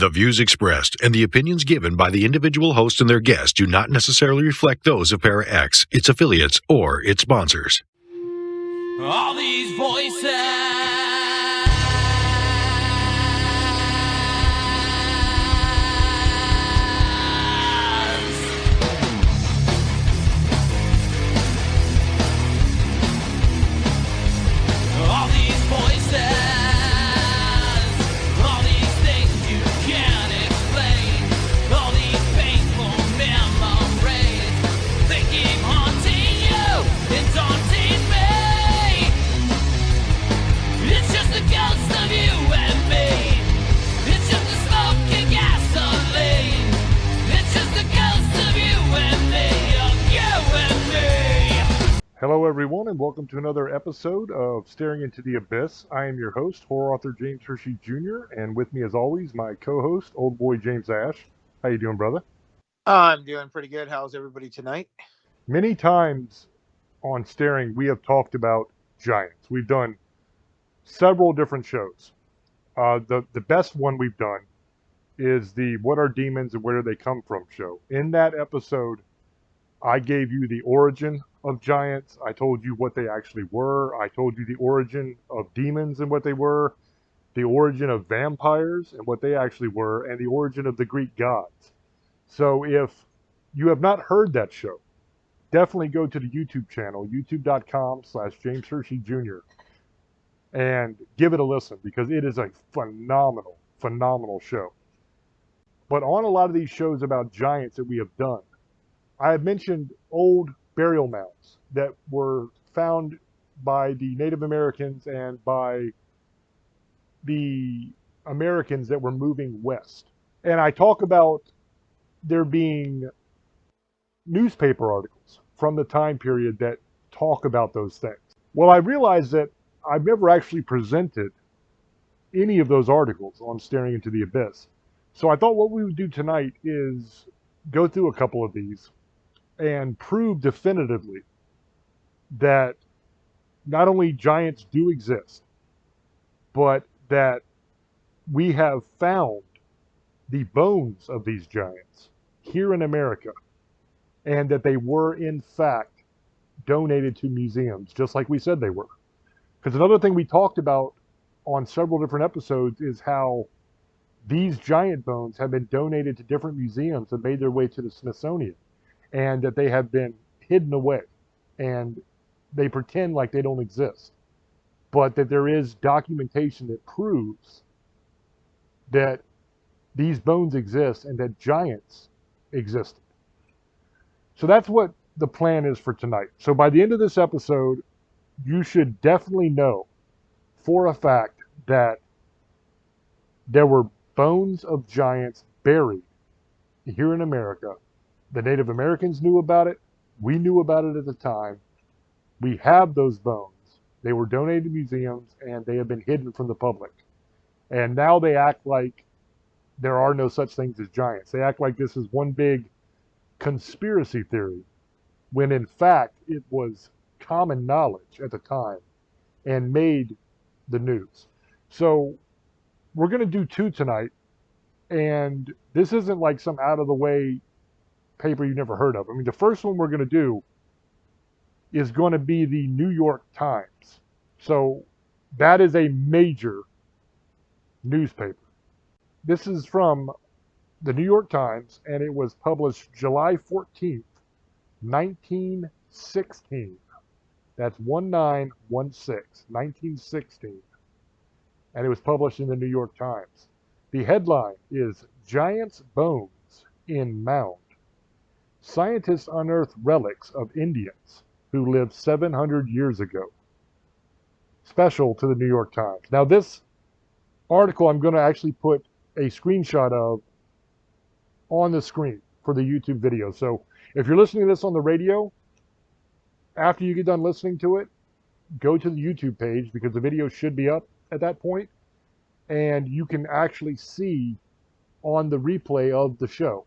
The views expressed and the opinions given by the individual host and their guests do not necessarily reflect those of ParaX, its affiliates, or its sponsors. All these voices. All these voices. All these things you can't explain. All these painful memories. They keep haunting you and daunting me. It's just a ghost of you and me. It's just a smoke and gasoline. It's just a ghost of you and me. Of you and me. Hello everyone and welcome to another episode of Staring into the Abyss. I am your host, horror author James Hershey Jr., and with me as always, my co-host, old boy James Ash. How you doing, brother? I'm doing pretty good. How's everybody tonight? Many times on Staring, we have talked about giants. We've done several different shows. The best one we've done is the What Are Demons and Where Do They Come From show. In that episode, I gave you the origin of giants. I told you what they actually were. I told you the origin of demons and what they were, the origin of vampires and what they actually were, and the origin of the Greek gods. So if you have not heard that show, definitely go to the YouTube channel, youtube.com/James Hershey Jr., and give it a listen because it is a phenomenal show. But on a lot of these shows about giants that we have done, I have mentioned old burial mounds that were found by the Native Americans and by the Americans that were moving west. And I talk about there being newspaper articles from the time period that talk about those things. Well, I realized that I've never actually presented any of those articles on Staring into the Abyss. So I thought what we would do tonight is go through a couple of these and prove definitively that not only giants do exist, but that we have found the bones of these giants here in America, and that they were in fact donated to museums, just like we said they were. Because another thing we talked about on several different episodes is how these giant bones have been donated to different museums and made their way to the Smithsonian, and that they have been hidden away, and they pretend like they don't exist, but that there is documentation that proves that these bones exist and that giants existed. So that's what the plan is for tonight. So by the end of this episode, you should definitely know for a fact that there were bones of giants buried here in America. The Native Americans knew about it. We knew about it at the time. We have those bones. They were donated to museums and they have been hidden from the public. And now they act like there are no such things as giants. They act like this is one big conspiracy theory, when in fact it was common knowledge at the time and made the news. So we're going to do two tonight. And this isn't like some out of the way paper you never heard of. I mean, the first one we're going to do is going to be the New York Times. So that is a major newspaper. This is from the New York Times, and it was published July 14th, 1916. That's 1916. And it was published in the New York Times. The headline is Giant's Bones in Mound. Scientists unearth relics of Indians who lived 700 years ago. Special to the New York Times. Now this article I'm going to actually put a screenshot of on the screen for the YouTube video. So if you're listening to this on the radio, after you get done listening to it, go to the YouTube page because the video should be up at that point, and you can actually see on the replay of the show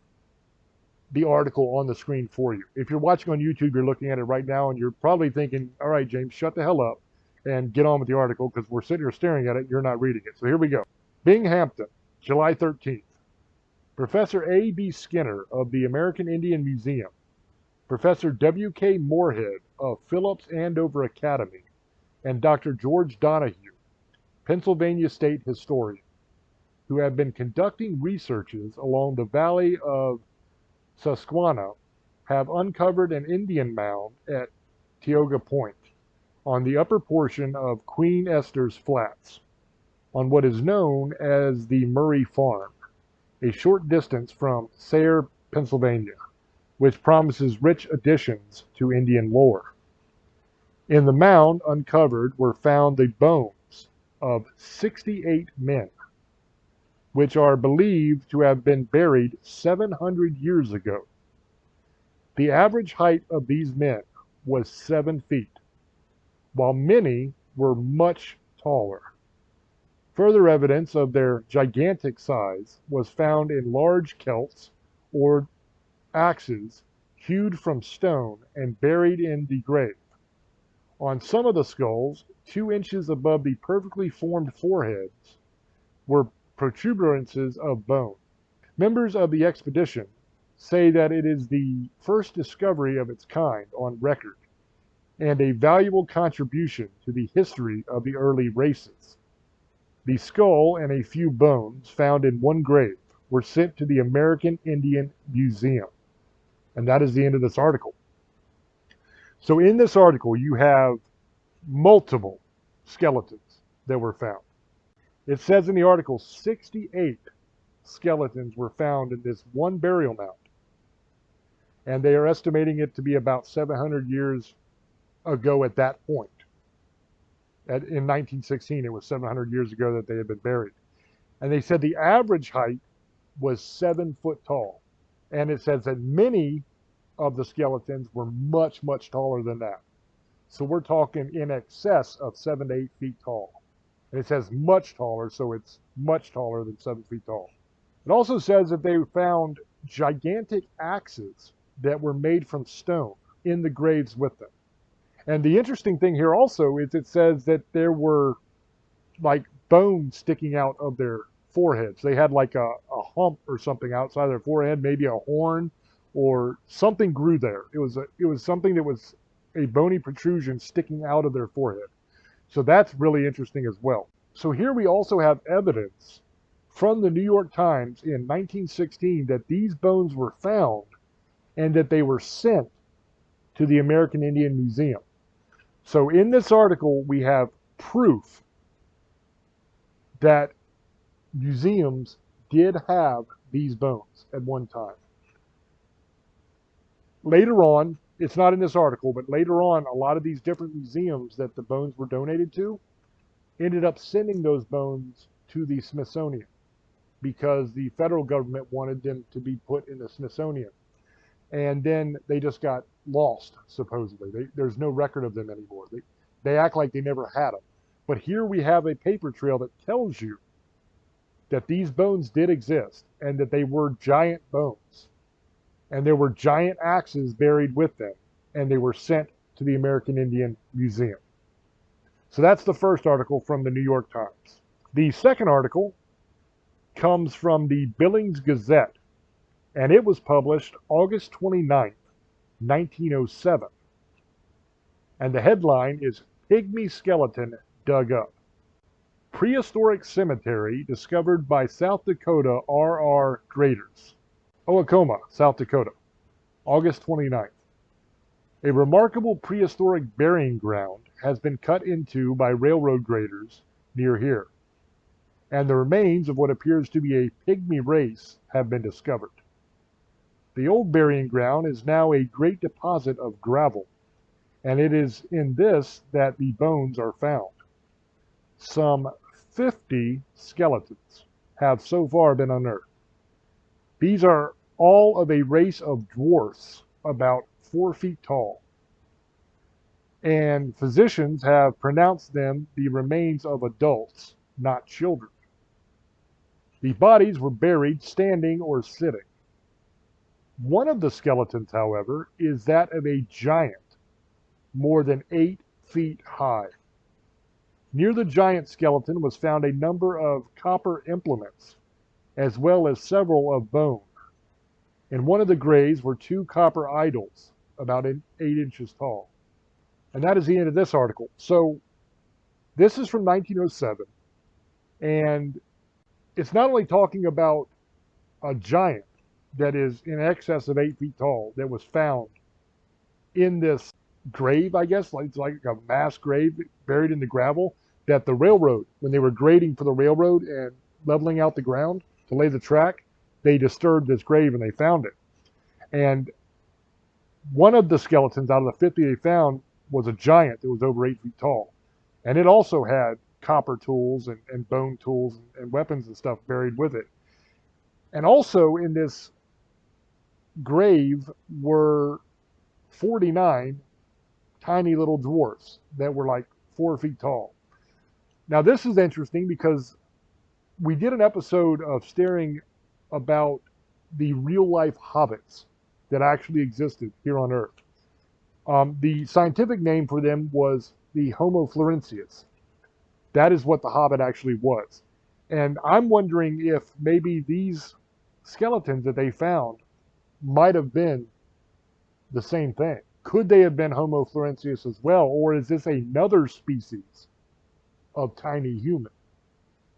the article on the screen for you. If you're watching on YouTube, you're looking at it right now and you're probably thinking, all right, James, shut the hell up and get on with the article because we're sitting here staring at it and you're not reading it. So here we go. Binghampton, July 13th. Professor A.B. Skinner of the American Indian Museum, Professor W.K. Moorhead of Phillips Andover Academy, and Dr. George Donahue, Pennsylvania State Historian, who have been conducting researches along the valley of Susquehanna, have uncovered an Indian mound at Tioga Point on the upper portion of Queen Esther's Flats, on what is known as the Murray Farm, a short distance from Sayre, Pennsylvania, which promises rich additions to Indian lore. In the mound uncovered were found the bones of 68 men, which are believed to have been buried 700 years ago. The average height of these men was 7 feet, while many were much taller. Further evidence of their gigantic size was found in large celts or axes hewed from stone and buried in the grave. On some of the skulls, 2 inches above the perfectly formed foreheads, were protuberances of bone. Members of the expedition say that it is the first discovery of its kind on record and a valuable contribution to the history of the early races. The skull and a few bones found in one grave were sent to the American Indian Museum. And that is the end of this article. So in this article, you have multiple skeletons that were found. It says in the article 68 skeletons were found in this one burial mound. And they are estimating it to be about 700 years ago at that point. In 1916, it was 700 years ago that they had been buried. And they said the average height was 7 foot tall. And it says that many of the skeletons were much, much taller than that. So we're talking in excess of 7 to 8 feet tall. And it says much taller, so it's much taller than 7 feet tall. It also says that they found gigantic axes that were made from stone in the graves with them. And the interesting thing here also is it says that there were like bones sticking out of their foreheads. They had like a hump or something outside their forehead, maybe a horn or something grew there. It was something that was a bony protrusion sticking out of their forehead. So that's really interesting as well. So here we also have evidence from the New York Times in 1916 that these bones were found and that they were sent to the American Indian Museum. So in this article, we have proof that museums did have these bones at one time. Later on, it's not in this article, but later on, a lot of these different museums that the bones were donated to ended up sending those bones to the Smithsonian because the federal government wanted them to be put in the Smithsonian. And then they just got lost, supposedly. There's no record of them anymore. They act like they never had them. But here we have a paper trail that tells you that these bones did exist and that they were giant bones. And there were giant axes buried with them. And they were sent to the American Indian Museum. So that's the first article from the New York Times. The second article comes from the Billings Gazette. And it was published August 29th, 1907. And the headline is Pygmy Skeleton Dug Up. Prehistoric Cemetery discovered by South Dakota R.R. Graders. Owatonna, South Dakota, August 29th. A remarkable prehistoric burying ground has been cut into by railroad graders near here. And the remains of what appears to be a pygmy race have been discovered. The old burying ground is now a great deposit of gravel, and it is in this that the bones are found. Some 50 skeletons have so far been unearthed. These are all of a race of dwarfs about 4 feet tall, and physicians have pronounced them the remains of adults, not children. The bodies were buried standing or sitting. One of the skeletons, however, is that of a giant, more than 8 feet high. Near the giant skeleton was found a number of copper implements, as well as several of bone. In one of the graves were 2 copper idols, about 8 inches tall. And that is the end of this article. So this is from 1907, and it's not only talking about a giant that is in excess of 8 feet tall that was found in this grave, I guess, like it's like a mass grave buried in the gravel, that the railroad, when they were grading for the railroad and leveling out the ground to lay the track, they disturbed this grave and they found it. And one of the skeletons out of the 50 they found was a giant that was over 8 feet tall. And it also had copper tools and bone tools and weapons and stuff buried with it. And also in this grave were 49 tiny little dwarfs that were like 4 feet tall. Now this is interesting because we did an episode of Staring about the real life hobbits that actually existed here on Earth. The scientific name for them was the Homo floresiensis. That is what the hobbit actually was. And I'm wondering if maybe these skeletons that they found might have been the same thing. Could they have been Homo floresiensis as well, or is this another species of tiny human?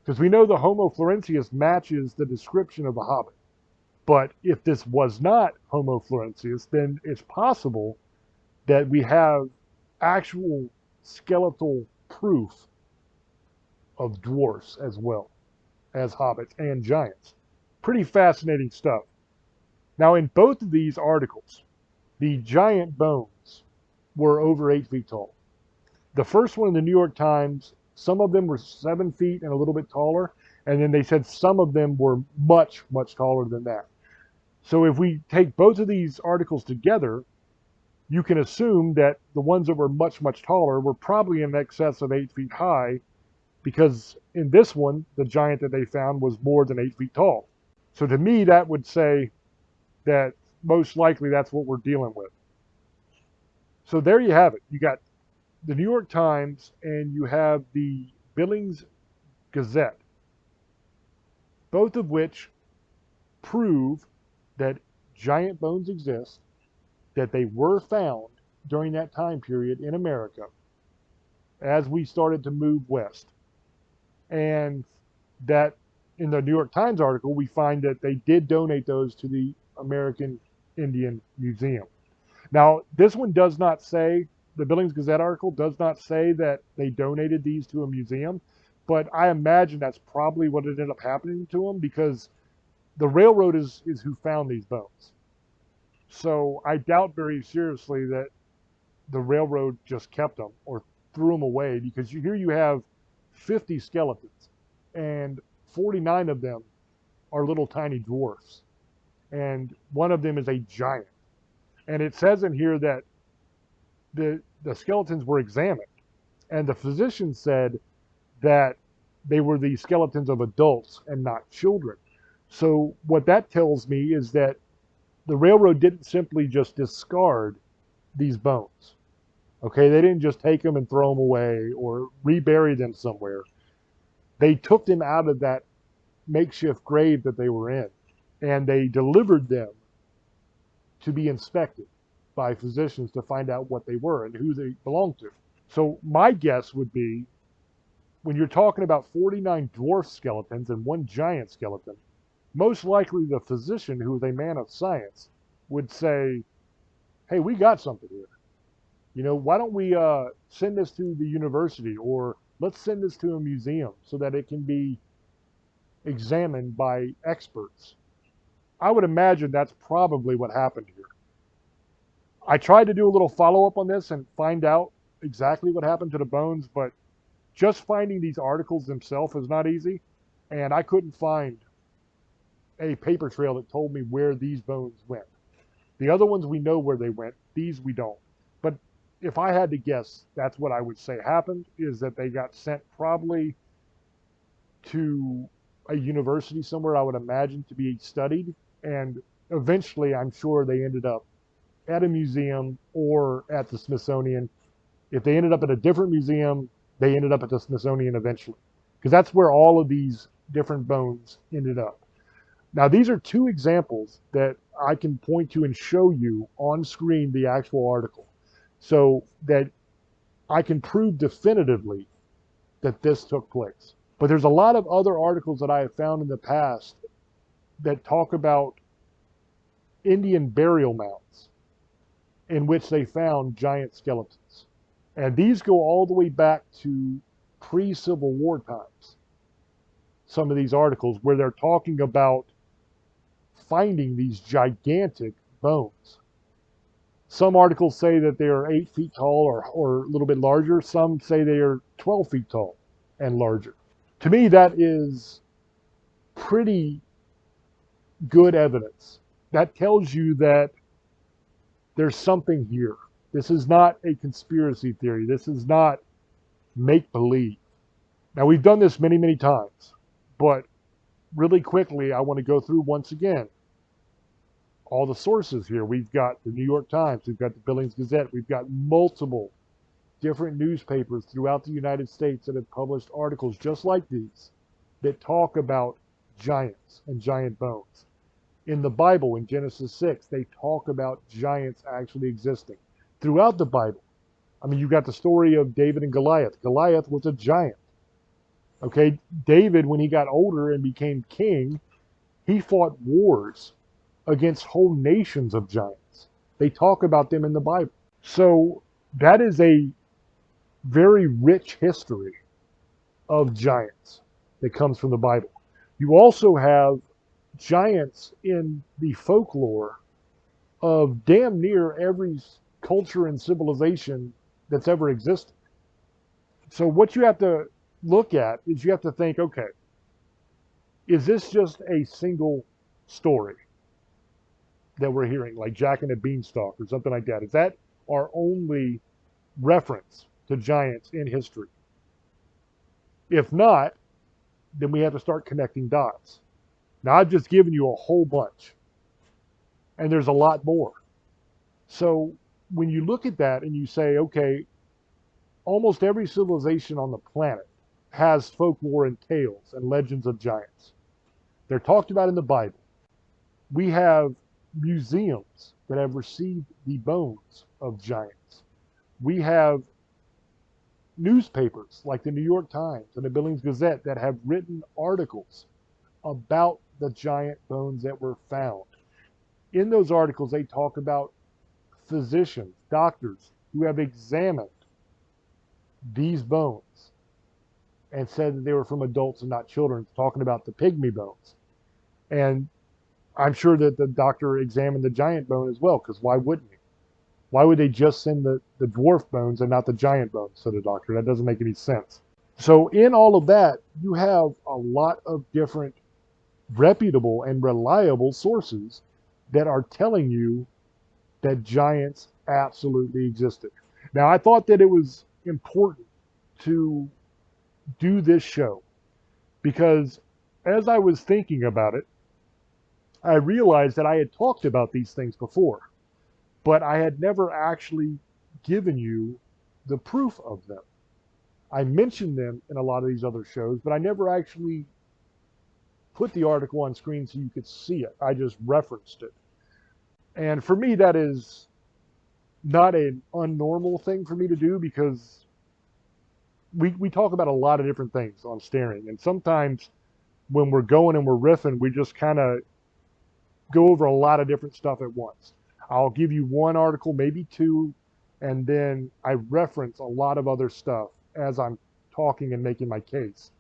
Because we know the Homo floresiensis matches the description of the hobbit. But if this was not Homo floresiensis, then it's possible that we have actual skeletal proof of dwarfs as well as hobbits and giants. Pretty fascinating stuff. Now, in both of these articles, the giant bones were over 8 feet tall. The first one in the New York Times, some of them were 7 feet and a little bit taller, and then they said some of them were much, much taller than that. So if we take both of these articles together, you can assume that the ones that were much, much taller were probably in excess of 8 feet high, because in this one, the giant that they found was more than 8 feet tall. So to me, that would say that most likely that's what we're dealing with. So there you have it. You got the New York Times and you have the Billings Gazette, both of which prove that giant bones exist, that they were found during that time period in America as we started to move west. And that in the New York Times article, we find that they did donate those to the American Indian Museum. Now, this one does not say, the Billings Gazette article does not say that they donated these to a museum, but I imagine that's probably what ended up happening to them, because the railroad is who found these bones. So I doubt very seriously that the railroad just kept them or threw them away, because here you have 50 skeletons and 49 of them are little tiny dwarfs, and one of them is a giant. And it says in here that the skeletons were examined, and the physician said that they were the skeletons of adults and not children. So what that tells me is that the railroad didn't simply just discard these bones. Okay, they didn't just take them and throw them away or rebury them somewhere. They took them out of that makeshift grave that they were in, and they delivered them to be inspected by physicians to find out what they were and who they belonged to. So my guess would be, when you're talking about 49 dwarf skeletons and one giant skeleton, most likely the physician, who is a man of science, would say, hey, we got something here. You know, why don't we send this to the university, or let's send this to a museum so that it can be examined by experts. I would imagine that's probably what happened here. I tried to do a little follow-up on this and find out exactly what happened to the bones, but just finding these articles themselves is not easy, and I couldn't find a paper trail that told me where these bones went. The other ones we know where they went, these we don't. But if I had to guess, that's what I would say happened, is that they got sent probably to a university somewhere, I would imagine, to be studied, and eventually I'm sure they ended up at a museum or at the Smithsonian. If they ended up at a different museum, they ended up at the Smithsonian eventually, because that's where all of these different bones ended up. Now, these are two examples that I can point to and show you on screen the actual article so that I can prove definitively that this took place. But there's a lot of other articles that I have found in the past that talk about Indian burial mounds in which they found giant skeletons. And these go all the way back to pre-Civil War times. Some of these articles where they're talking about finding these gigantic bones. Some articles say that they are 8 feet tall or a little bit larger. Some say they are 12 feet tall and larger. To me, that is pretty good evidence. That tells you that there's something here. This is not a conspiracy theory. This is not make-believe. Now, we've done this many, many times, but really quickly, I want to go through once again all the sources here. We've got the New York Times, we've got the Billings Gazette, we've got multiple different newspapers throughout the United States that have published articles just like these that talk about giants and giant bones. In the Bible, in Genesis 6, they talk about giants actually existing. Throughout the Bible, I mean, you've got the story of David and Goliath. Goliath was a giant. Okay, David, when he got older and became king, he fought wars against whole nations of giants. They talk about them in the Bible. So that is a very rich history of giants that comes from the Bible. You also have giants in the folklore of damn near every culture and civilization that's ever existed. So what you have to look at is you have to think, okay, is this just a single story that we're hearing, like Jack and the Beanstalk or something like that? Is that our only reference to giants in history? If not, then we have to start connecting dots. Now, I've just given you a whole bunch, and there's a lot more. So when you look at that and you say, okay, almost every civilization on the planet has folklore and tales and legends of giants. They're talked about in the Bible. We have museums that have received the bones of giants. We have newspapers like the New York Times and the Billings Gazette that have written articles about the giant bones that were found. In those articles, they talk about physicians, doctors who have examined these bones and said that they were from adults and not children, talking about the pygmy bones. And I'm sure that the doctor examined the giant bone as well, because why wouldn't he? Why would they just send the dwarf bones and not the giant bones? Said the doctor. That doesn't make any sense. So in all of that, you have a lot of different reputable and reliable sources that are telling you that giants absolutely existed. Now, I thought that it was important to do this show because as I was thinking about it, I realized that I had talked about these things before, but I had never actually given you the proof of them. I mentioned them in a lot of these other shows, but I never actually put the article on screen so you could see it. I just referenced it. And for me, that is not an unnormal thing for me to do because we talk about a lot of different things on Staring. And sometimes when we're going and we're riffing, we just kind of go over a lot of different stuff at once. I'll give you one article, maybe two, and then I reference a lot of other stuff as I'm talking and making my case.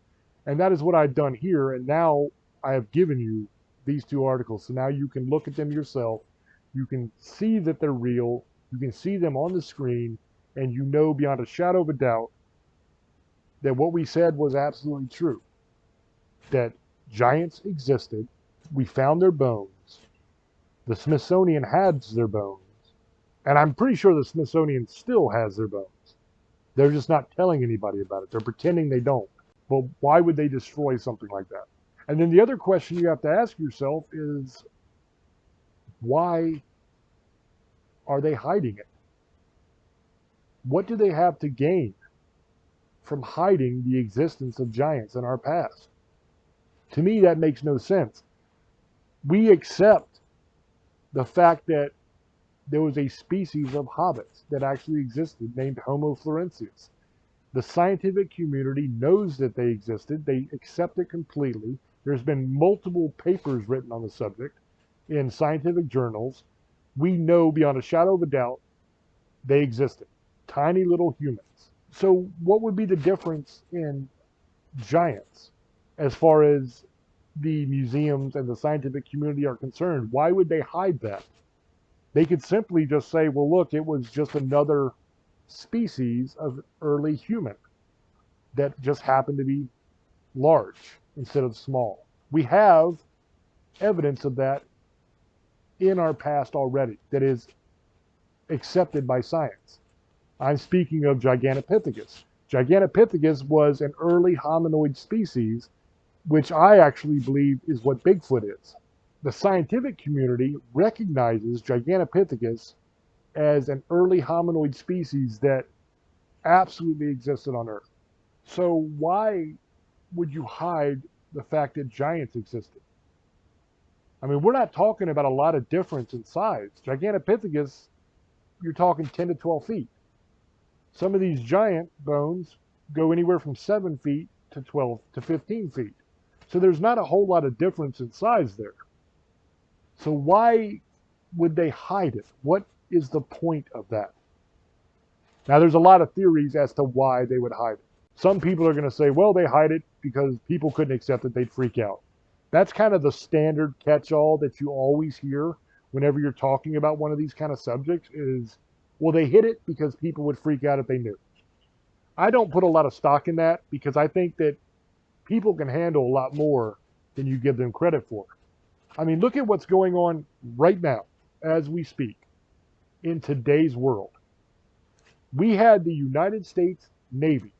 And that is what I've done here. And now I have given you these two articles. So now you can look at them yourself. You can see that they're real. You can see them on the screen. And you know beyond a shadow of a doubt that what we said was absolutely true. That giants existed. We found their bones. The Smithsonian has their bones. And I'm pretty sure the Smithsonian still has their bones. They're just not telling anybody about it. They're pretending they don't. But why would they destroy something like that? And then the other question you have to ask yourself is, why are they hiding it? What do they have to gain from hiding the existence of giants in our past? To me, that makes no sense. We accept the fact that there was a species of hobbits that actually existed named Homo florensis. The scientific community knows that they existed. They accept it completely. There's been multiple papers written on the subject in scientific journals. We know beyond a shadow of a doubt they existed. Tiny little humans. So what would be the difference in giants as far as the museums and the scientific community are concerned? Why would they hide that? They could simply just say, well, look, it was just another species of early human that just happened to be large instead of small. We have evidence of that in our past already that is accepted by science. I'm speaking of Gigantopithecus. Gigantopithecus was an early hominoid species, which I actually believe is what Bigfoot is. The scientific community recognizes Gigantopithecus as an early hominoid species that absolutely existed on Earth. So why would you hide the fact that giants existed? I mean, we're not talking about a lot of difference in size. Gigantopithecus, you're talking 10 to 12 feet. Some of these giant bones go anywhere from 7 feet to 12 to 15 feet. So there's not a whole lot of difference in size there. So why would they hide it? What is the point of that? Now, there's a lot of theories as to why they would hide it. Some people are going to say, well, they hide it because people couldn't accept it, they'd freak out. That's kind of the standard catch-all that you always hear whenever you're talking about one of these kind of subjects is, well, they hid it because people would freak out if they knew. I don't put a lot of stock in that because I think that people can handle a lot more than you give them credit for. I mean, look at what's going on right now as we speak in today's world. We had the United States Navy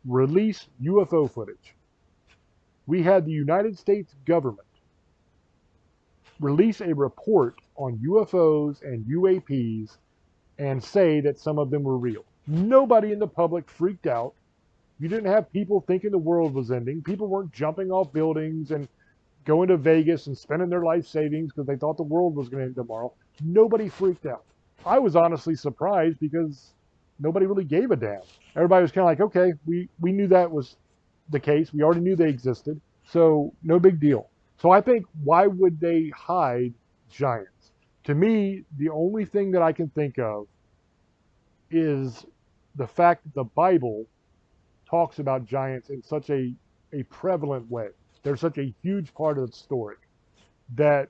release UFO footage. We had the United States government release a report on UFOs and UAPs and say that some of them were real. Nobody in the public freaked out. You didn't have people thinking the world was ending. People weren't jumping off buildings and going to Vegas and spending their life savings because they thought the world was going to end tomorrow. Nobody freaked out. I was honestly surprised because nobody really gave a damn. Everybody was kind of like, okay, we knew that was the case. We already knew they existed. So no big deal. So I think, why would they hide giants? To me, the only thing that I can think of is the fact that the Bible talks about giants in such a prevalent way. They're such a huge part of the story that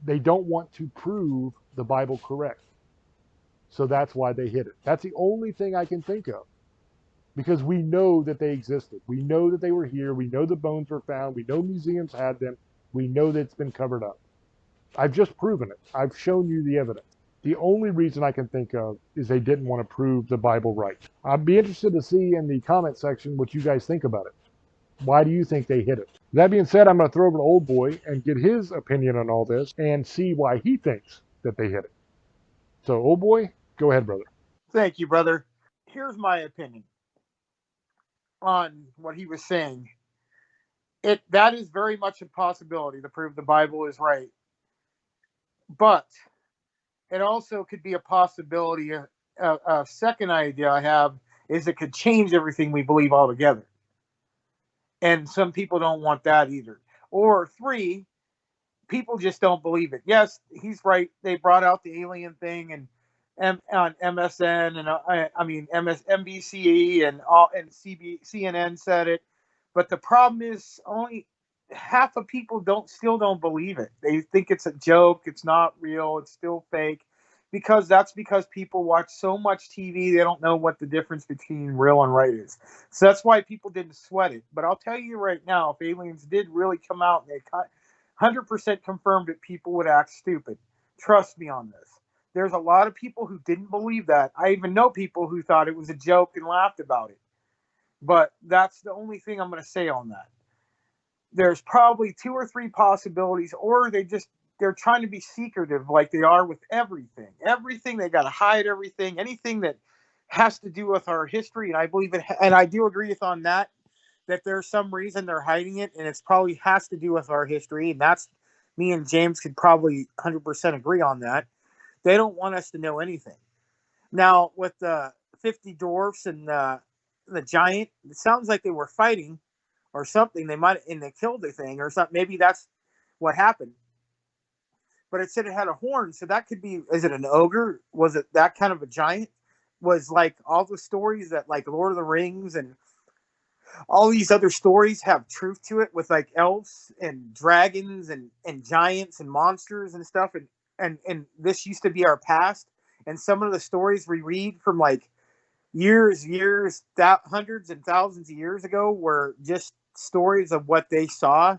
they don't want to prove the Bible correct. So that's why they hid it. That's the only thing I can think of. Because we know that they existed. We know that they were here. We know the bones were found. We know museums had them. We know that it's been covered up. I've just proven it. I've shown you the evidence. The only reason I can think of is they didn't want to prove the Bible right. I'd be interested to see in the comment section what you guys think about it. Why do you think they hid it? That being said, I'm going to throw over to Old Boy and get his opinion on all this and see why he thinks that they hid it. So, Old Boy, go ahead, brother. Thank you, brother. Here's my opinion on what he was saying. That is very much a possibility to prove the Bible is right. But it also could be a possibility. A second idea I have is it could change everything we believe altogether. And some people don't want that either. Or 3, people just don't believe it. Yes, he's right. They brought out the alien thing and on MSN and MSNBC and CNN said it. But the problem is only half of people still don't believe it. They think it's a joke. It's not real. It's still fake. Because people watch so much TV, they don't know what the difference between real and right is. So that's why people didn't sweat it. But I'll tell you right now, if aliens did really come out and they 100% confirmed it, people would act stupid. Trust me on this. There's a lot of people who didn't believe that. I even know people who thought it was a joke and laughed about it. But that's the only thing I'm going to say on that. There's probably 2 or 3 possibilities, or they're trying to be secretive like they are with everything. Everything, they got to hide everything. Anything that has to do with our history, and I believe it, and I do agree with on that. that there's some reason they're hiding it, and it's probably has to do with our history, and that's me and James could probably 100% agree on that. They don't want us to know anything. Now, with the 50 dwarfs and the giant, it sounds like they were fighting or something. And they killed the thing or something. Maybe that's what happened. But it said it had a horn, so that could be. Is it an ogre? Was it that kind of a giant? Was like all the stories that like Lord of the Rings and all these other stories have truth to it, with like elves and dragons and giants and monsters and stuff, and this used to be our past, and some of the stories we read from like hundreds and thousands of years ago were just stories of what they saw,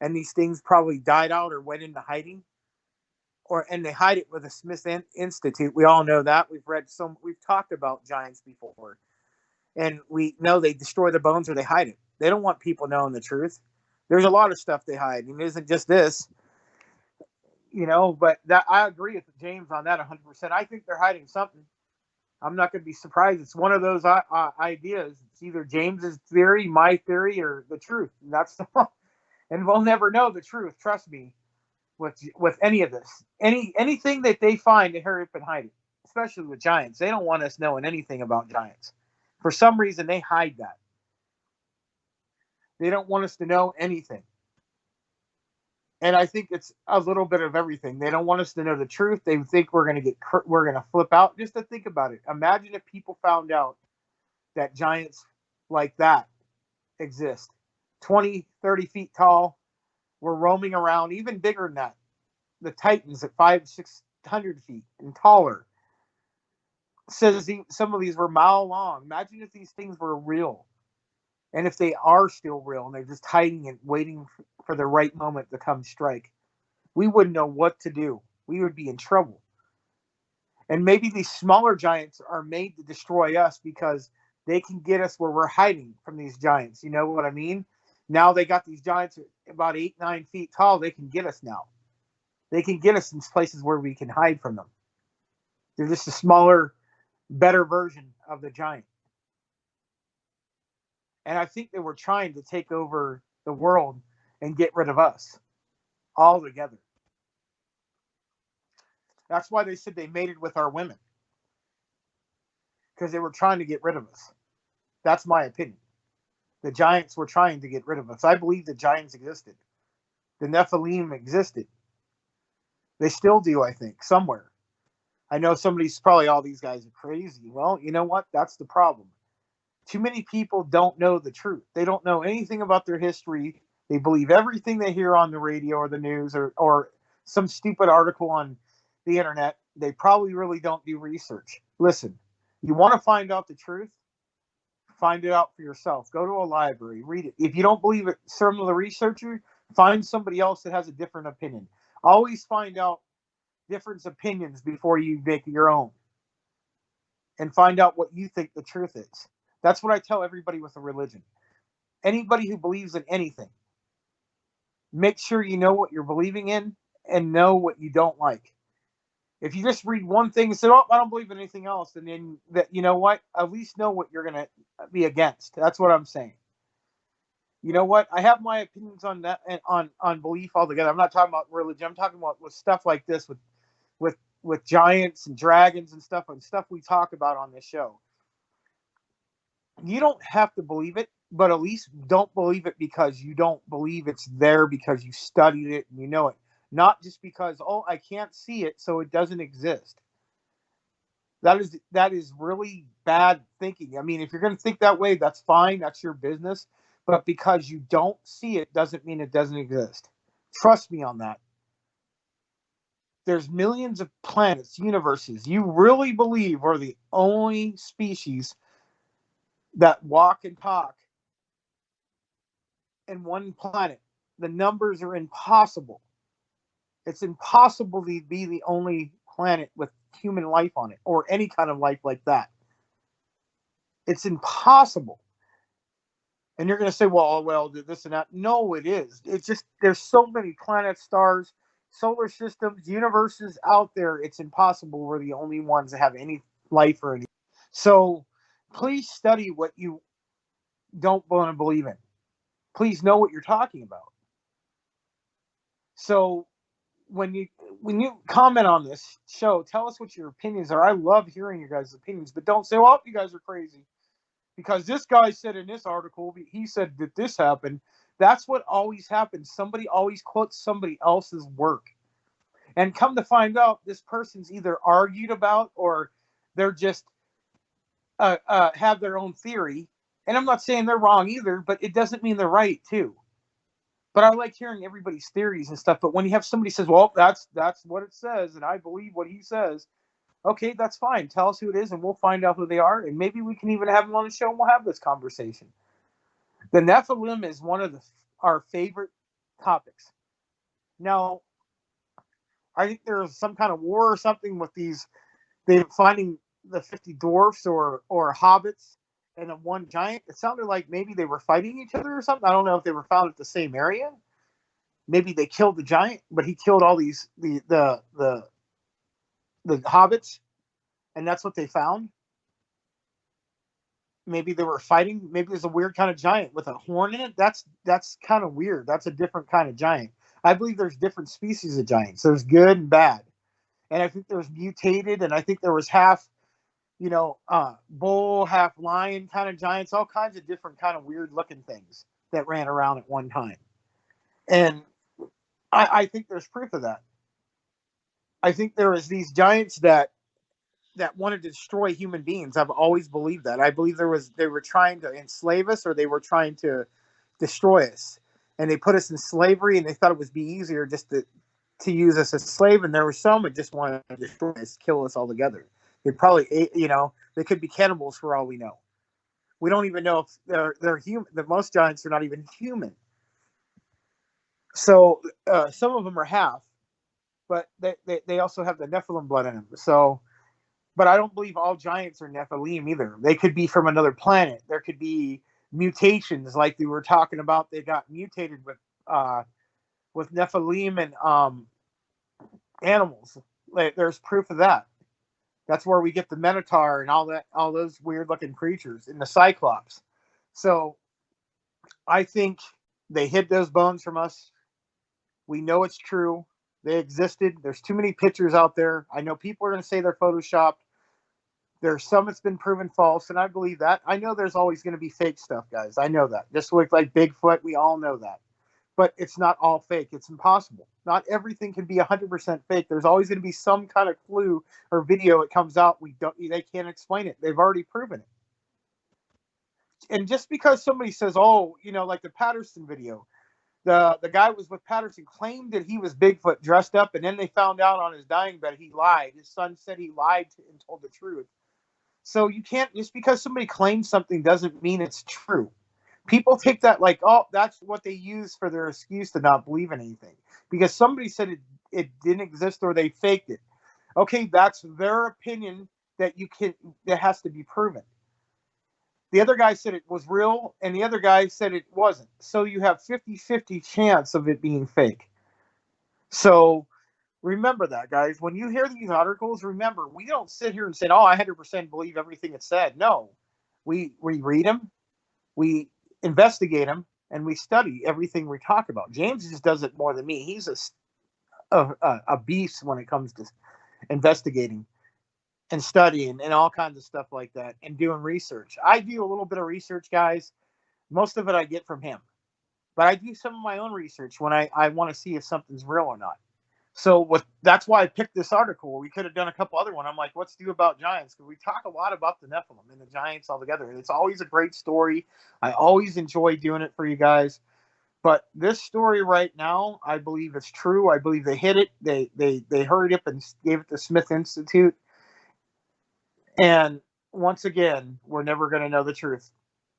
and these things probably died out or went into hiding, and they hide it with the Smith Institute. We all know that. We've talked about giants before. And we know they destroy the bones or they hide it. They don't want people knowing the truth. There's a lot of stuff they hide. And it isn't just this, but that I agree with James on that 100%. I think they're hiding something. I'm not going to be surprised. It's one of those ideas. It's either James's theory, my theory, or the truth. And and we'll never know the truth. Trust me, with any of this, anything that they find, they hurry up and hide it. Especially with giants, they don't want us knowing anything about giants. For some reason, they hide that. They don't want us to know anything. And I think it's a little bit of everything. They don't want us to know the truth. They think we're going to flip out. Just to think about it. Imagine if people found out that giants like that exist. 20, 30 feet tall. Were roaming around, even bigger than that. The Titans at 500, 600 feet and taller. Says some of these were mile long. Imagine if these things were real, and if they are still real, and they're just hiding and waiting for the right moment to come strike. We wouldn't know what to do. We would be in trouble. And maybe these smaller giants are made to destroy us because they can get us where we're hiding from these giants. You know what I mean? Now they got these giants about 8, 9 feet tall. They can get us now. They can get us in places where we can hide from them. They're just a smaller, better version of the giant. And I think they were trying to take over the world and get rid of us altogether. That's why they said they mated with our women. Because they were trying to get rid of us. That's my opinion. The giants were trying to get rid of us. I believe the giants existed. The Nephilim existed. They still do, I think, somewhere. I know somebody's probably, all these guys are crazy. Well, you know what? That's the problem. Too many people don't know the truth. They don't know anything about their history. They believe everything they hear on the radio or the news or some stupid article on the internet. They probably really don't do research. Listen, you want to find out the truth? Find it out for yourself. Go to a library, read it. If you don't believe it, some of the researcher, find somebody else that has a different opinion. Always find out different opinions before you make your own. And find out what you think the truth is. That's what I tell everybody with a religion. Anybody who believes in anything, make sure you know what you're believing in and know what you don't like. If you just read one thing and say, "Oh, I don't believe in anything else," and then that, you know what? At least know what you're going to be against. That's what I'm saying. You know what? I have my opinions on that and on belief altogether. I'm not talking about religion. I'm talking about with stuff like this, with giants and dragons and stuff we talk about on this show. You don't have to believe it, but at least don't believe it because you don't believe it's there, because you studied it and you know it. Not just because, oh, I can't see it, so it doesn't exist. That is really bad thinking. I mean, if you're going to think that way, that's fine. That's your business. But because you don't see it doesn't mean it doesn't exist. Trust me on that. There's millions of planets, universes. You really believe we're the only species that walk and talk in one planet. The numbers are impossible. It's impossible to be the only planet with human life on it, or any kind of life like that. It's impossible. And you're going to say, well, this and that. No, it is. It's just, there's so many planets, stars, solar systems, universes out there. It's impossible. We're the only ones that have any life or any. So please study what you don't want to believe in. please know what you're talking about. So when you comment on this show, tell us what your opinions are. I love hearing your guys' opinions, but don't say, well, you guys are crazy because this guy said in this article, he said that this happened. That's what always happens. Somebody always quotes somebody else's work. And come to find out, this person's either argued about or they're just have their own theory. And I'm not saying they're wrong either, but it doesn't mean they're right too. But I like hearing everybody's theories and stuff. But when you have somebody says, well, that's what it says, and I believe what he says, okay, that's fine. Tell us who it is, and we'll find out who they are. And maybe we can even have them on the show, and we'll have this conversation. The Nephilim is one of our favorite topics. Now, I think there was some kind of war or something with they finding the 50 dwarfs or hobbits and the one giant. It sounded like maybe they were fighting each other or something. I don't know if they were found at the same area. Maybe they killed the giant, but he killed all the hobbits, and that's what they found. Maybe they were fighting. Maybe there's a weird kind of giant with a horn in it. That's kind of weird. That's a different kind of giant. I believe there's different species of giants. There's good and bad. And I think there's mutated, and I think there was half, bull, half lion kind of giants, all kinds of different kind of weird looking things that ran around at one time. And I think there's proof of that. I think there was these giants that wanted to destroy human beings. I've always believed that. I believe they were trying to enslave us, or they were trying to destroy us. And they put us in slavery, and they thought it would be easier just to use us as slave. And there were some that just wanted to destroy us, kill us altogether. They probably, they could be cannibals for all we know. We don't even know if they're human. The most giants are not even human. So some of them are half, but they also have the Nephilim blood in them. So, but I don't believe all giants are Nephilim either. They could be from another planet. There could be mutations like we were talking about. They got mutated with Nephilim and animals. There's proof of that. That's where we get the Minotaur and all those weird looking creatures and the Cyclops. So I think they hid those bones from us. We know it's true. They existed. There's too many pictures out there. I know people are going to say they're photoshopped. There's some that's been proven false, and I believe that. I know there's always going to be fake stuff, guys. I know that. Just like Bigfoot, we all know that. But it's not all fake. It's impossible. Not everything can be 100% fake. There's always going to be some kind of clue or video that comes out. They can't explain it. They've already proven it. And just because somebody says, oh, like the Patterson video, the guy was with Patterson, claimed that he was Bigfoot dressed up, and then they found out on his dying bed he lied. His son said he lied and told the truth. So you can't, just because somebody claims something doesn't mean it's true. People take that like, oh, that's what they use for their excuse to not believe in anything. Because somebody said it didn't exist or they faked it. Okay, that's their opinion that has to be proven. The other guy said it was real, and the other guy said it wasn't. So you have 50-50 chance of it being fake. So remember that, guys. When you hear these articles, remember, we don't sit here and say, oh, I 100% believe everything it said. No. We read them, we investigate them, and we study everything we talk about. James just does it more than me. He's a beast when it comes to investigating and studying and all kinds of stuff like that and doing research. I do a little bit of research, guys. Most of it I get from him. But I do some of my own research when I want to see if something's real or not. So that's why I picked this article. We could have done a couple other ones. I'm like, let's do about giants, because we talk a lot about the Nephilim and the giants all together. And it's always a great story. I always enjoy doing it for you guys. But this story right now, I believe it's true. I believe they hit it. They hurried up and gave it to Smith Institute. And once again, we're never going to know the truth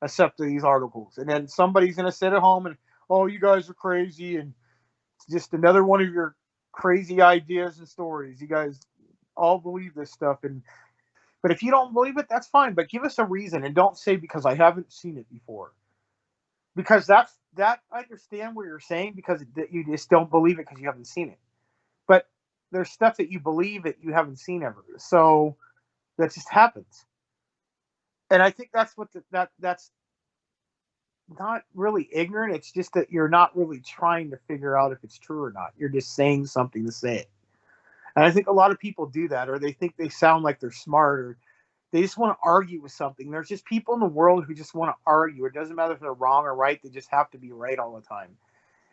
except these articles. And then somebody's going to sit at home and, oh, you guys are crazy. And it's just another one of your crazy ideas and stories. You guys all believe this stuff. But if you don't believe it, that's fine. But give us a reason, and don't say because I haven't seen it before. Because that I understand what you're saying, because you just don't believe it because you haven't seen it. But there's stuff that you believe that you haven't seen ever. So that just happens. And I think that's what that's not really ignorant. It's just that you're not really trying to figure out if it's true or not. You're just saying something to say it. And I think a lot of people do that, or they think they sound like they're smart, or they just want to argue with something. There's just people in the world who just want to argue. It doesn't matter if they're wrong or right. They just have to be right all the time.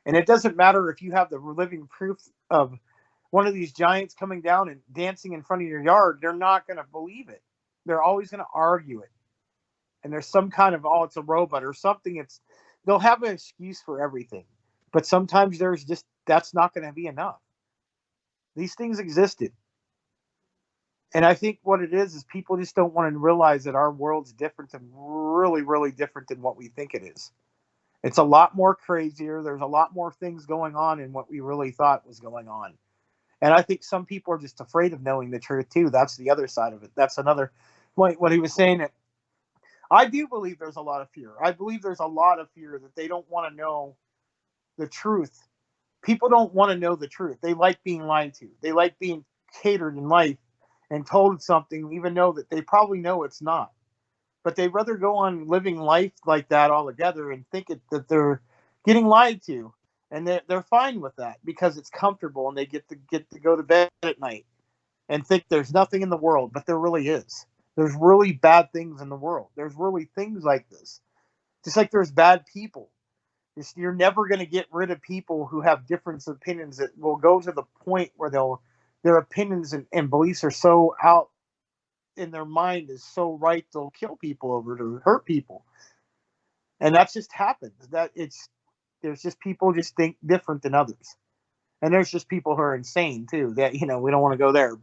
And it doesn't matter if you have the living proof of one of these giants coming down and dancing in front of your yard. They're not going to believe it. They're always going to argue it. And there's some kind of, oh, it's a robot or something. They'll have an excuse for everything. But sometimes that's not going to be enough. These things existed. And I think what it is people just don't want to realize that our world's different and really, really different than what we think it is. It's a lot more crazier. There's a lot more things going on than what we really thought was going on. And I think some people are just afraid of knowing the truth too. That's the other side of it. That's another point. What he was saying, that I do believe there's a lot of fear. I believe there's a lot of fear that they don't want to know the truth. People don't want to know the truth. They like being lied to. They like being catered in life and told something, even though that they probably know it's not. But they'd rather go on living life like that altogether and think that they're getting lied to. And they're fine with that because it's comfortable and they get to go to bed at night and think there's nothing in the world, but there really is. There's really bad things in the world. There's really things like this. Just like there's bad people. You're never going to get rid of people who have different opinions that will go to the point where their opinions and beliefs are so out in their mind is so right they'll kill people over it or hurt people. And that just happens. There's just people just think different than others. And there's just people who are insane too. That we don't want to go there,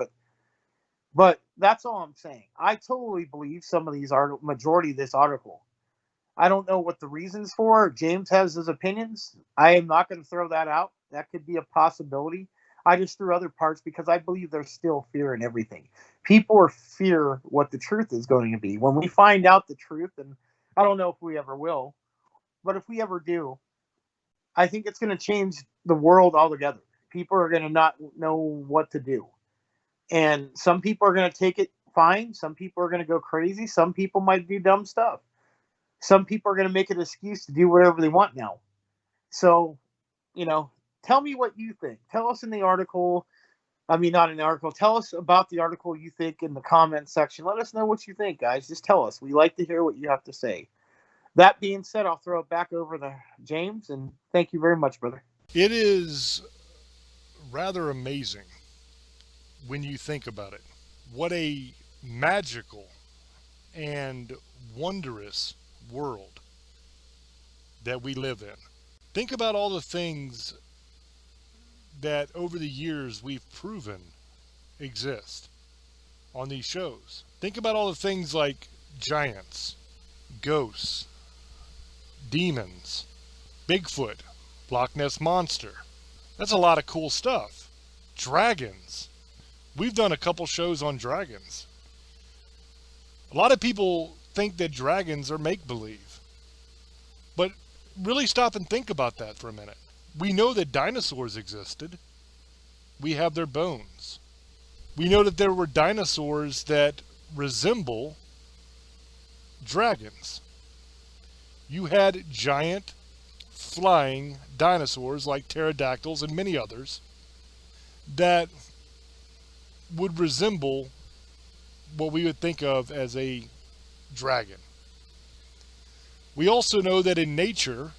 but that's all I'm saying. I totally believe some of these majority of this article. I don't know what the reasons for. James has his opinions. I am not going to throw that out. That could be a possibility. I just threw other parts because I believe there's still fear in everything. People fear what the truth is going to be. When we find out the truth, and I don't know if we ever will, but if we ever do, I think it's going to change the world altogether. People are going to not know what to do. And some people are going to take it fine. Some people are going to go crazy. Some people might do dumb stuff. Some people are going to make an excuse to do whatever they want now. So, tell me what you think. Tell us in the article. I mean, not in the article. Tell us about the article you think in the comments section. Let us know what you think, guys. Just tell us. We like to hear what you have to say. That being said, I'll throw it back over to James, and thank you very much, brother. It is rather amazing when you think about it. What a magical and wondrous world that we live in. Think about all the things that over the years we've proven exist on these shows. Think about all the things like giants, ghosts, demons, Bigfoot, Loch Ness Monster. That's a lot of cool stuff. Dragons. We've done a couple shows on dragons. A lot of people think that dragons are make-believe. But really stop and think about that for a minute. We know that dinosaurs existed. We have their bones. We know that there were dinosaurs that resemble dragons. You had giant flying dinosaurs like pterodactyls and many others that would resemble what we would think of as a dragon. We also know that in nature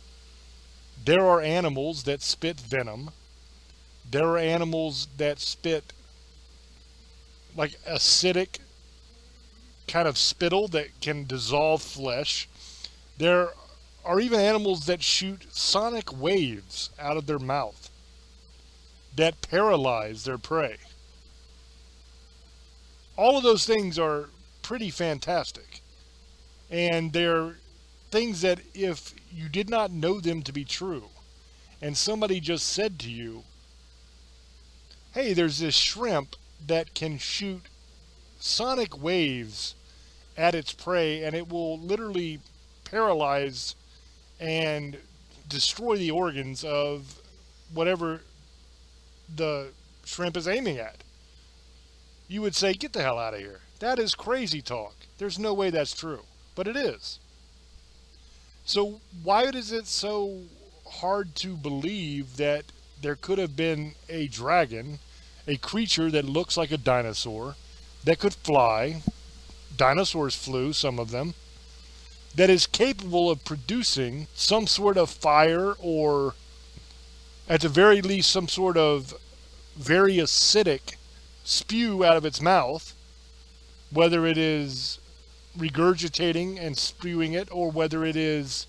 there are animals that spit venom. There are animals that spit like acidic kind of spittle that can dissolve flesh. There are even animals that shoot sonic waves out of their mouth that paralyze their prey. All of those things are pretty fantastic. And they're things that if you did not know them to be true, and somebody just said to you, hey, there's this shrimp that can shoot sonic waves at its prey, and it will literally paralyze and destroy the organs of whatever the shrimp is aiming at. You would say, get the hell out of here. That is crazy talk. There's no way that's true. But it is. So why is it so hard to believe that there could have been a dragon, a creature that looks like a dinosaur, that could fly, dinosaurs flew, some of them, that is capable of producing some sort of fire, or at the very least some sort of very acidic spew out of its mouth, whether it is regurgitating and spewing it, or whether it is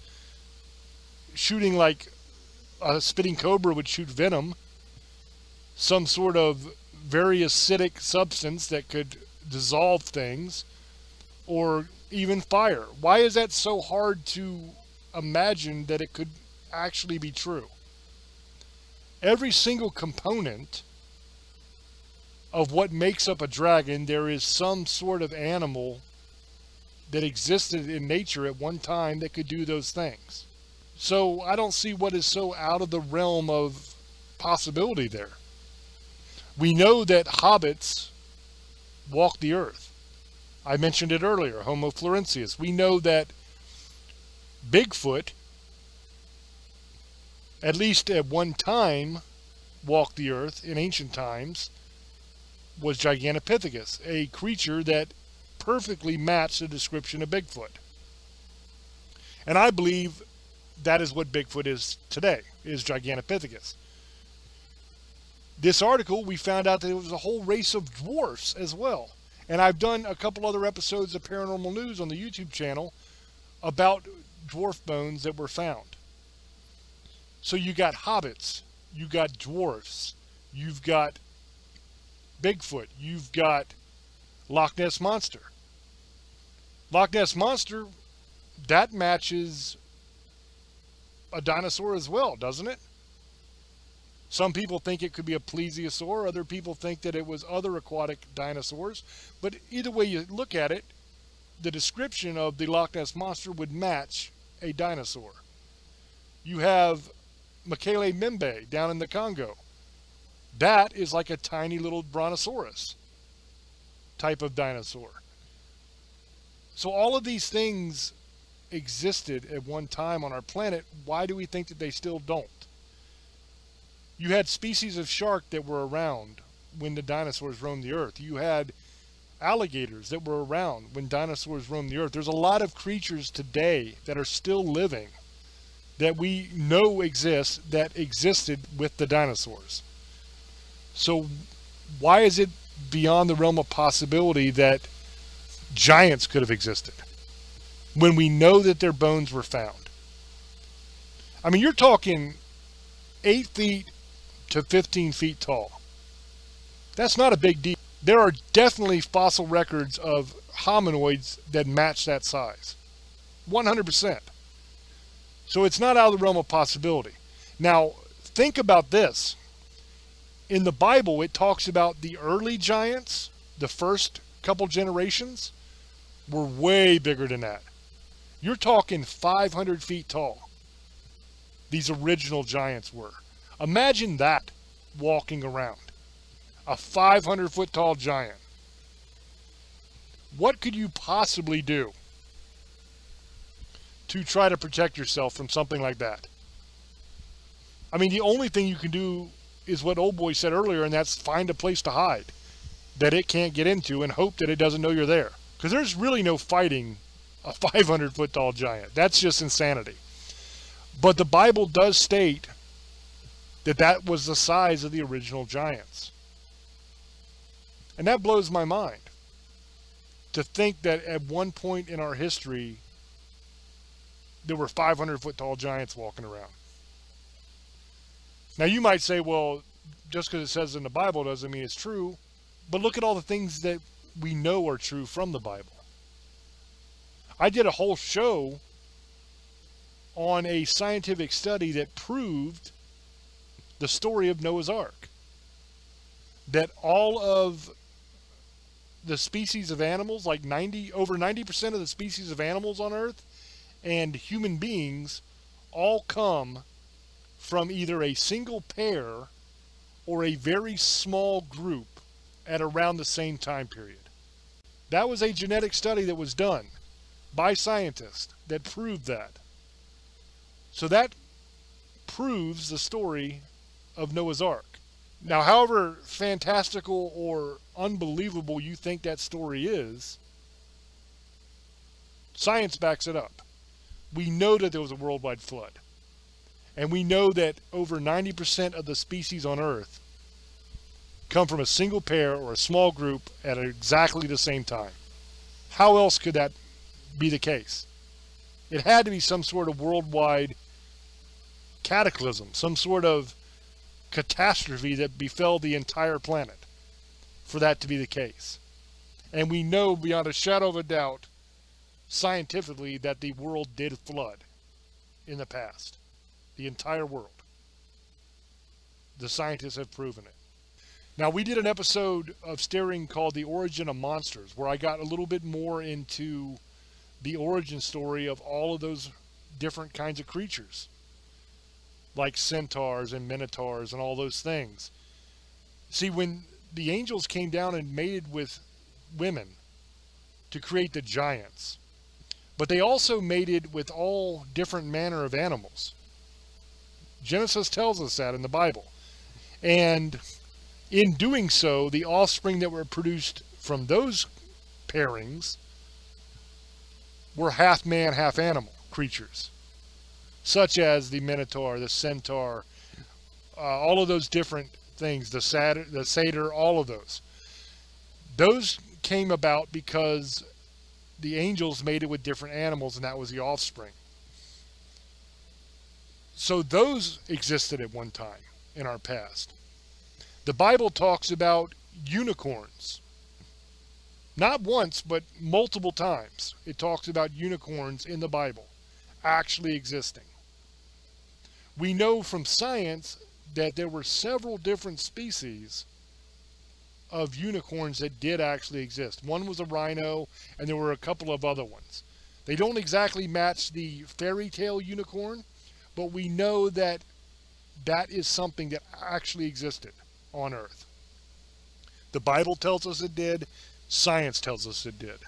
shooting like a spitting cobra would shoot venom, some sort of very acidic substance that could dissolve things, or even fire. Why is that so hard to imagine that it could actually be true? Every single component of what makes up a dragon, there is some sort of animal that existed in nature at one time that could do those things. So I don't see what is so out of the realm of possibility there. We know that hobbits walk the earth. I mentioned it earlier, Homo florensis. We know that Bigfoot, at least at one time, walked the earth in ancient times, was Gigantopithecus, a creature that perfectly matched the description of Bigfoot. And I believe that is what Bigfoot is today, is Gigantopithecus. This article, we found out that it was a whole race of dwarfs as well. And I've done a couple other episodes of Paranormal News on the YouTube channel about dwarf bones that were found. So you got hobbits, you got dwarfs, you've got Bigfoot, you've got Loch Ness Monster. Loch Ness Monster, that matches a dinosaur as well, doesn't it? Some people think it could be a plesiosaur, other people think that it was other aquatic dinosaurs, but either way you look at it, the description of the Loch Ness Monster would match a dinosaur. You have Mekele Membe down in the Congo. That is like a tiny little brontosaurus type of dinosaur. So all of these things existed at one time on our planet. Why do we think that they still don't? You had species of shark that were around when the dinosaurs roamed the earth. You had alligators that were around when dinosaurs roamed the earth. There's a lot of creatures today that are still living that we know exist, that existed with the dinosaurs. So why is it beyond the realm of possibility that giants could have existed when we know that their bones were found? I mean, you're talking 8 feet to 15 feet tall. That's not a big deal. There are definitely fossil records of hominoids that match that size. 100%. So it's not out of the realm of possibility. Now, think about this. In the Bible, it talks about the early giants, the first couple generations, were way bigger than that. You're talking 500 feet tall. These original giants were. Imagine that walking around. A 500-foot tall giant. What could you possibly do to try to protect yourself from something like that? I mean, the only thing you can do is what Old Boy said earlier, and that's find a place to hide that it can't get into and hope that it doesn't know you're there. Because there's really no fighting a 500-foot tall giant. That's just insanity. But the Bible does state that that was the size of the original giants. And that blows my mind. To think that at one point in our history, there were 500-foot tall giants walking around. Now you might say, well, just because it says in the Bible doesn't mean it's true. But look at all the things that we know are true from the Bible. I did a whole show on a scientific study that proved the story of Noah's Ark. That all of the species of animals, like over 90% of the species of animals on Earth and human beings, all come from either a single pair or a very small group at around the same time period. That was a genetic study that was done by scientists that proved that. So that proves the story of Noah's Ark. Now, however fantastical or unbelievable you think that story is, science backs it up. We know that there was a worldwide flood. And we know that over 90% of the species on Earth come from a single pair or a small group at exactly the same time. How else could that be the case? It had to be some sort of worldwide cataclysm, some sort of catastrophe that befell the entire planet for that to be the case. And we know beyond a shadow of a doubt, scientifically, that the world did flood in the past. The entire world. The scientists have proven it. Now, we did an episode of Staring called The Origin of Monsters, where I got a little bit more into the origin story of all of those different kinds of creatures, like centaurs and minotaurs and all those things. See, when the angels came down and mated with women to create the giants, but they also mated with all different manner of animals. Genesis tells us that in the Bible. And in doing so, the offspring that were produced from those pairings were half man, half animal creatures, such as the minotaur, the centaur, all of those different things, the satyr, all of those. Those came about because the angels mated with different animals, and that was the offspring. So those existed at one time in our past. The Bible talks about unicorns. Not once, but multiple times. It talks about unicorns in the Bible actually existing. We know from science that there were several different species of unicorns that did actually exist. One was a rhino, and there were a couple of other ones. They don't exactly match the fairy tale unicorn, but we know that that is something that actually existed on Earth. The Bible tells us it did. Science tells us it did.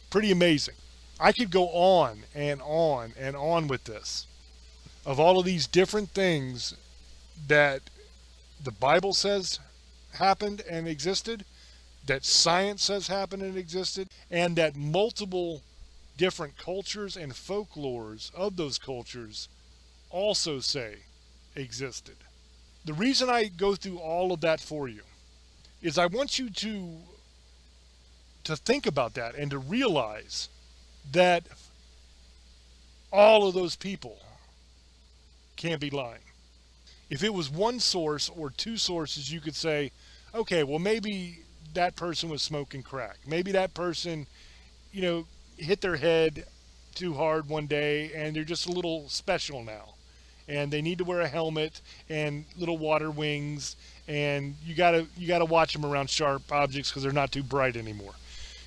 Pretty amazing. I could go on and on and on with this, of all of these different things that the Bible says happened and existed, that science says happened and existed, and that multiple different cultures and folklores of those cultures also say existed. The reason I go through all of that for you is I want you to think about that and to realize that all of those people can't be lying. If it was one source or two sources, you could say, okay, well, maybe that person was smoking crack. Maybe that person, hit their head too hard one day and they're just a little special now. And they need to wear a helmet and little water wings, and you gotta watch them around sharp objects because they're not too bright anymore.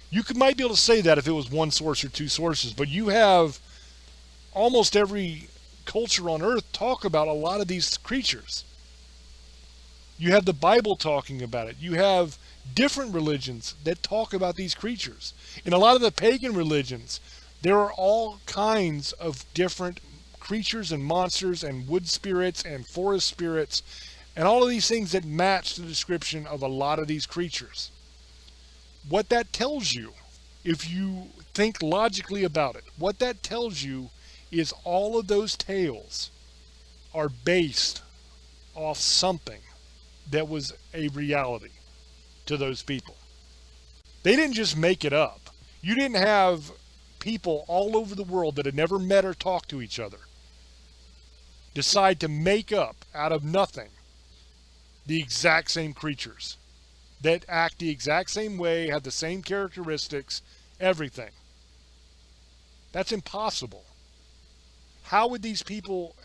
You might be able to say that if it was one source or two sources, but you have almost every culture on Earth talk about a lot of these creatures. You have the Bible talking about it. You have different religions that talk about these creatures. In a lot of the pagan religions, there are all kinds of different creatures and monsters and wood spirits and forest spirits and all of these things that match the description of a lot of these creatures. What that tells you, if you think logically about it, what that tells you is all of those tales are based off something that was a reality to those people. They didn't just make it up. You didn't have people all over the world that had never met or talked to each other decide to make up out of nothing the exact same creatures that act the exact same way, have the same characteristics, everything. That's impossible. How would these people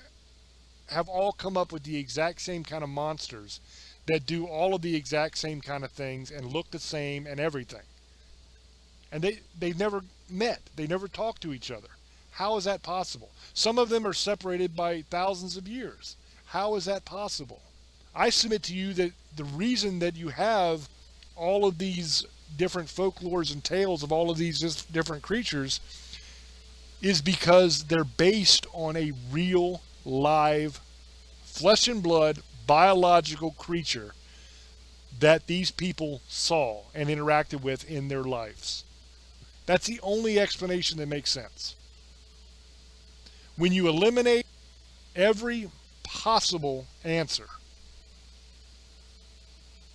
have all come up with the exact same kind of monsters that do all of the exact same kind of things and look the same and everything? And they've never met. They never talked to each other. How is that possible? Some of them are separated by thousands of years. How is that possible? I submit to you that the reason that you have all of these different folklores and tales of all of these different creatures is because they're based on a real, live, flesh and blood, biological creature that these people saw and interacted with in their lives. That's the only explanation that makes sense. When you eliminate every possible answer,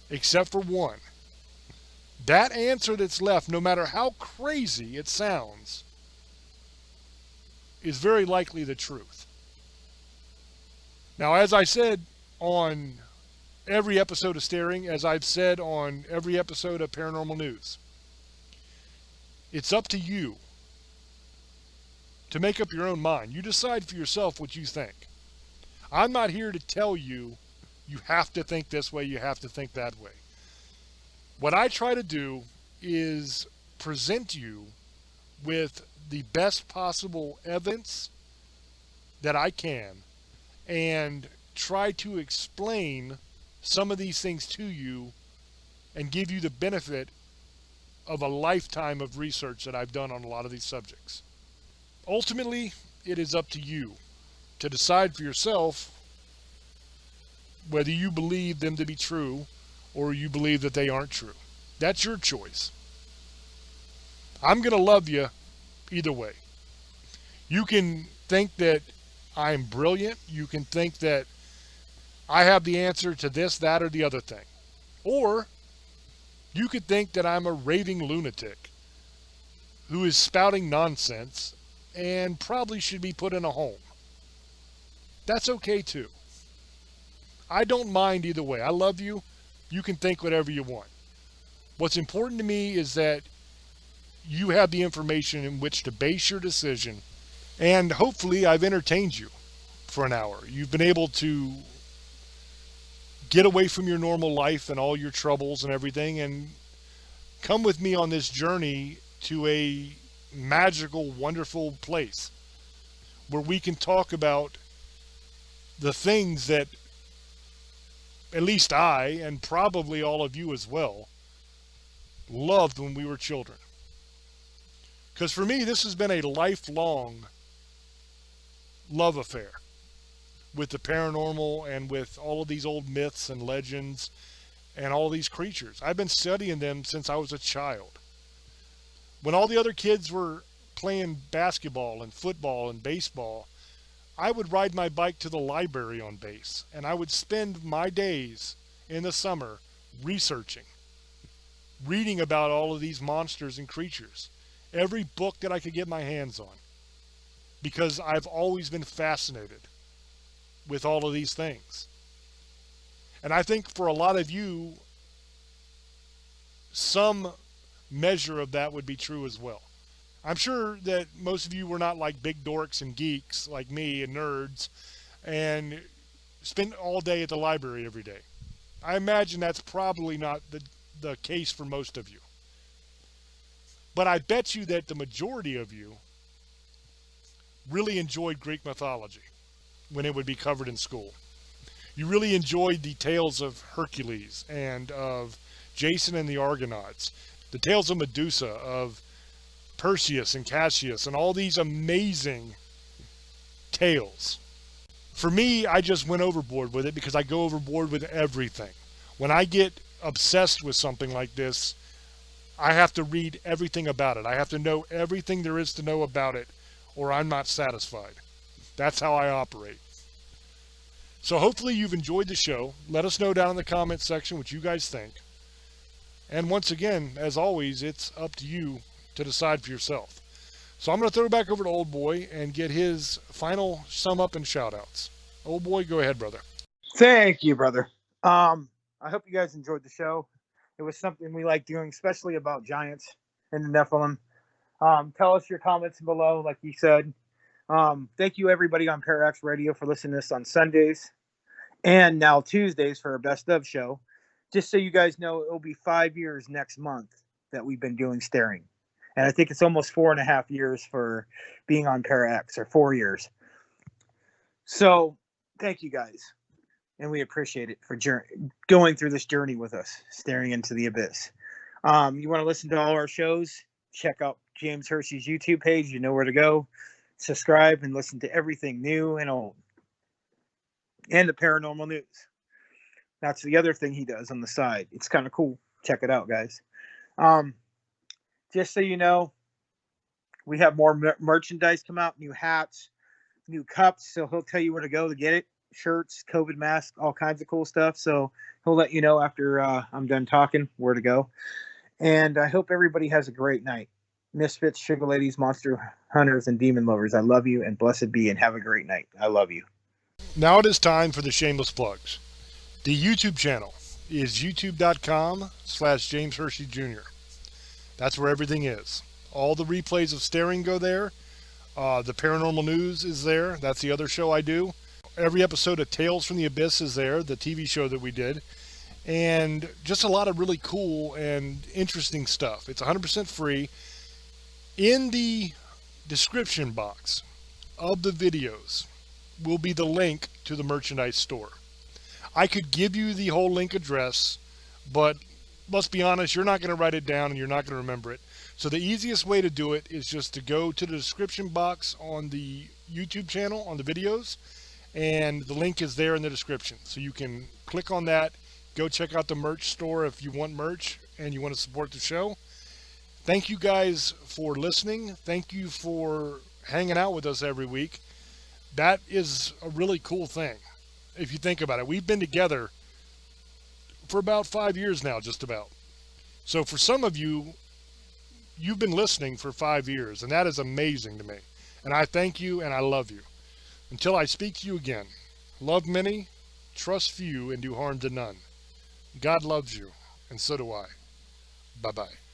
except for one, that answer that's left, no matter how crazy it sounds, is very likely the truth. Now, as I said on every episode of Staring, as I've said on every episode of Paranormal News, it's up to you to make up your own mind. You decide for yourself what you think. I'm not here to tell you, you have to think this way, you have to think that way. What I try to do is present you with the best possible evidence that I can and try to explain some of these things to you and give you the benefit of a lifetime of research that I've done on a lot of these subjects. Ultimately, it is up to you to decide for yourself whether you believe them to be true or you believe that they aren't true. That's your choice. I'm going to love you either way. You can think that I'm brilliant. You can think that I have the answer to this, that, or the other thing. Or you could think that I'm a raving lunatic who is spouting nonsense and probably should be put in a home. That's okay too. I don't mind either way. I love you. You can think whatever you want. What's important to me is that you have the information in which to base your decision, and hopefully I've entertained you for an hour. You've been able to get away from your normal life and all your troubles and everything and come with me on this journey to a magical, wonderful place where we can talk about the things that at least I, and probably all of you as well, loved when we were children. Because for me, this has been a lifelong love affair with the paranormal and with all of these old myths and legends and all these creatures. I've been studying them since I was a child. When all the other kids were playing basketball and football and baseball, I would ride my bike to the library on base, and I would spend my days in the summer researching, reading about all of these monsters and creatures, every book that I could get my hands on, because I've always been fascinated with all of these things. And I think for a lot of you, some measure of that would be true as well. I'm sure that most of you were not like big dorks and geeks like me and nerds and spend all day at the library every day. I imagine that's probably not the case for most of you. But I bet you that the majority of you really enjoyed Greek mythology when it would be covered in school. You really enjoyed the tales of Hercules and of Jason and the Argonauts, the tales of Medusa, of Perseus and Cassius, and all these amazing tales. For me, I just went overboard with it because I go overboard with everything. When I get obsessed with something like this, I have to read everything about it. I have to know everything there is to know about it, or I'm not satisfied. That's how I operate. So hopefully you've enjoyed the show. Let us know down in the comments section what you guys think. And once again, as always, it's up to you to decide for yourself. So I'm going to throw it back over to Old Boy and get his final sum up and shout outs. Old Boy, go ahead, brother. Thank you, brother. I hope you guys enjoyed the show. It was something we like doing, especially about giants and the Nephilim. Tell us your comments below, like you said. Thank you, everybody on Parax Radio, for listening to us on Sundays and now Tuesdays for our Best Of show. Just so you guys know, it'll be 5 years next month that we've been doing Staring. And I think it's almost 4.5 years for being on Parax, or 4 years. So thank you guys. And we appreciate it for going through this journey with us, staring into the abyss. You want to listen to all our shows? Check out James Hershey's YouTube page. You know where to go. subscribe and listen to everything new and old, and the paranormal news. That's the other thing he does on the side. It's kind of cool. Check it out, guys. Just so you know, we have more merchandise come out, new hats, new cups. So he'll tell you where to go to get it. Shirts, COVID masks, all kinds of cool stuff. So he'll let you know after I'm done talking where to go. And I hope everybody has a great night. Misfits, sugar ladies, monster hunters, and demon lovers, I love you, and blessed be, and have a great night. I love you. Now it is time for the shameless plugs. The YouTube channel is youtube.com/James Hershey Jr. That's where everything is. All the replays of Staring go there. The Paranormal News is there. That's the other show I do. Every episode of Tales from the Abyss is there, the TV show that we did. And just a lot of really cool and interesting stuff. It's 100% free. In the description box of the videos will be the link to the merchandise store. I could give you the whole link address, but let's be honest, you're not going to write it down and you're not going to remember it. So the easiest way to do it is just to go to the description box on the YouTube channel, on the videos, and the link is there in the description. So you can click on that, go check out the merch store if you want merch and you want to support the show. Thank you guys for listening. Thank you for hanging out with us every week. That is a really cool thing. If you think about it, we've been together for about 5 years now, just about. So for some of you, you've been listening for 5 years, and that is amazing to me. And I thank you and I love you. Until I speak to you again, love many, trust few, and do harm to none. God loves you, and so do I. Bye-bye.